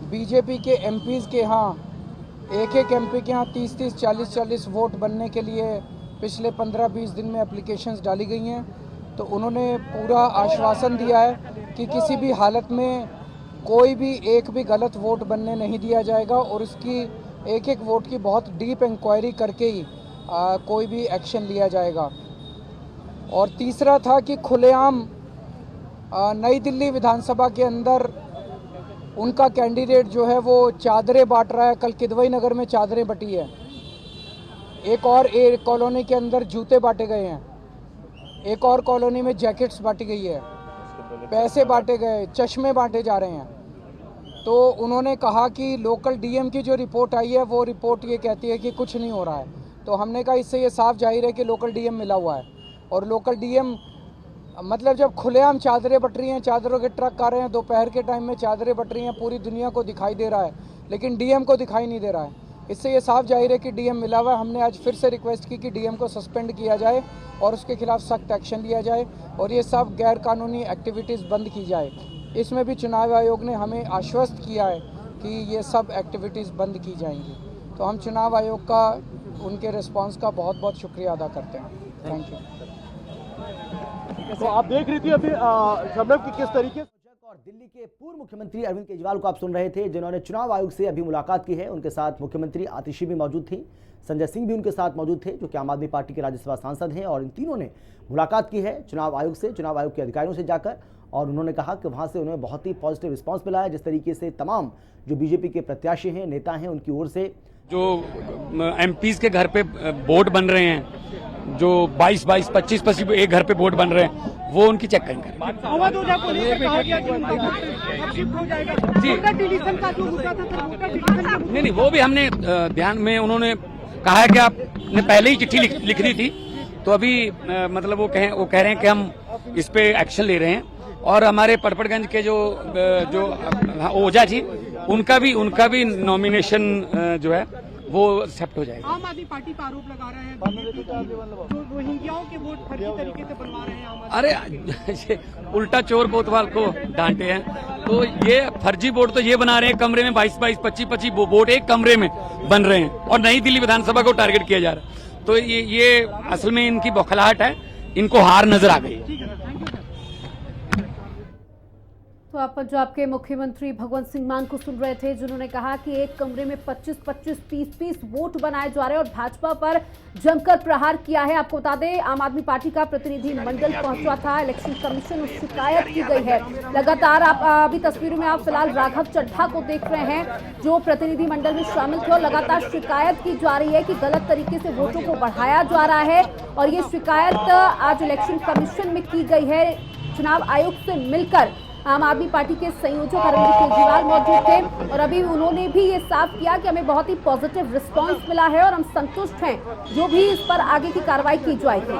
BJP के MPs के यहाँ एक एमपी के यहाँ 30-30, 40-40 वोट बनने के लिए पिछले 15-20 दिन में एप्लीकेशंस डाली गई हैं। तो उन्होंने पूरा आश्वासन दिया है कि किसी भी हालत में कोई भी एक भी गलत वोट बनने नहीं दिया जाएगा और इसकी एक एक वोट की बहुत डीप इंक्वायरी करके ही कोई भी एक्शन लिया जाएगा। और तीसरा था कि खुलेआम नई दिल्ली विधानसभा के अंदर उनका कैंडिडेट जो है वो चादरें बांट रहा है। कल किदवई नगर में चादरें बटी है, एक और कॉलोनी के अंदर जूते बांटे गए हैं, एक और कॉलोनी में जैकेट्स बांटी गई है, पैसे बांटे गए, चश्मे बांटे जा रहे हैं। तो उन्होंने कहा कि लोकल डीएम की जो रिपोर्ट आई है वो रिपोर्ट ये कहती है कि कुछ नहीं हो रहा है। तो हमने कहा इससे ये साफ जाहिर है कि लोकल डीएम मिला हुआ है। और लोकल डीएम मतलब जब खुलेआम चादरें बट रही हैं, चादरों के ट्रक आ रहे हैं, दोपहर के टाइम में चादरें बट रही हैं, पूरी दुनिया को दिखाई दे रहा है, लेकिन डीएम को दिखाई नहीं दे रहा है। इससे ये साफ जाहिर है कि डीएम मिला हुआ है। हमने आज फिर से रिक्वेस्ट की कि डीएम को सस्पेंड किया जाए और उसके खिलाफ सख्त एक्शन लिया जाए और ये सब गैर कानूनी एक्टिविटीज़ बंद की जाए। इसमें भी चुनाव आयोग ने हमें आश्वस्त किया है कि ये सब एक्टिविटीज़ बंद की जाएंगी। तो हम चुनाव आयोग का उनके रिस्पांस का बहुत बहुत शुक्रिया अदा करते हैं। Thank you. तो आप देख रही थी अभी शबनम की किस तरीके से और दिल्ली के पूर्व मुख्यमंत्री अरविंद केजरीवाल को आप सुन रहे थे, जिन्होंने चुनाव आयोग से अभी मुलाकात की है। उनके साथ मुख्यमंत्री आतिशी भी मौजूद थी, संजय सिंह भी उनके साथ मौजूद थे जो कि आम आदमी पार्टी के राज्यसभा सांसद हैं। और इन तीनों ने मुलाकात की है चुनाव आयोग से, चुनाव आयोग के अधिकारियों से जाकर, और उन्होंने कहा कि वहां से उन्हें बहुत ही पॉजिटिव रिस्पांस मिला है। जिस तरीके से तमाम जो बीजेपी के प्रत्याशी हैं, नेता हैं, उनकी ओर से जो एमपीज के घर पे बोर्ड बन रहे हैं, जो 22-22, 25-25 एक घर पे बोर्ड बन रहे हैं, वो उनकी चेक करेंगे जी। नहीं, वो भी हमने ध्यान में, उन्होंने कहा है कि आपने पहले ही चिट्ठी लिख दी थी, तो अभी मतलब वो कह रहे हैं कि हम इस पे एक्शन ले रहे हैं। और हमारे पड़पड़गंज के जो ओझा जी, उनका भी नॉमिनेशन जो है वो एक्सेप्ट हो जाएगा। आम आदमी पार्टी पर आरोप लगा रहे हैं जो रोहिंग्याओं के वोट फर्जी तरीके से बनवा रहे हैं। अरे उल्टा चोर कोतवाल को डांटे हैं। तो ये फर्जी वोट तो ये बना रहे हैं, कमरे में 22-22, 25-25 वोट एक कमरे में बन रहे हैं और नई दिल्ली विधानसभा को टारगेट किया जा रहा है। तो ये असल में इनकी बौखलाहट है, इनको हार नजर आ गई। तो आप पंजाब के मुख्यमंत्री भगवंत सिंह मान को सुन रहे थे, जिन्होंने कहा कि एक कमरे में 25-25, 30-30 वोट बनाए जा रहे हैं और भाजपा पर जमकर प्रहार किया है। आपको बता दें, आम आदमी पार्टी का प्रतिनिधि मंडल पहुंचा था, इलेक्शन कमीशन में शिकायत की गई है। लगातार आप अभी तस्वीरों में आप फिलहाल राघव चड्ढा को देख रहे हैं जो प्रतिनिधि मंडल में शामिल थे, और लगातार शिकायत की जा रही है कि गलत तरीके से वोटों को बढ़ाया जा रहा है। और ये शिकायत आज इलेक्शन कमीशन में की गई है। चुनाव आयोग से मिलकर आम आदमी पार्टी के संयोजक अरविंद केजरीवाल मौजूद थे और अभी उन्होंने भी ये साफ किया कि हमें बहुत ही पॉजिटिव रिस्पांस मिला है और हम संतुष्ट हैं, जो भी इस पर आगे की कार्रवाई की जाएगी।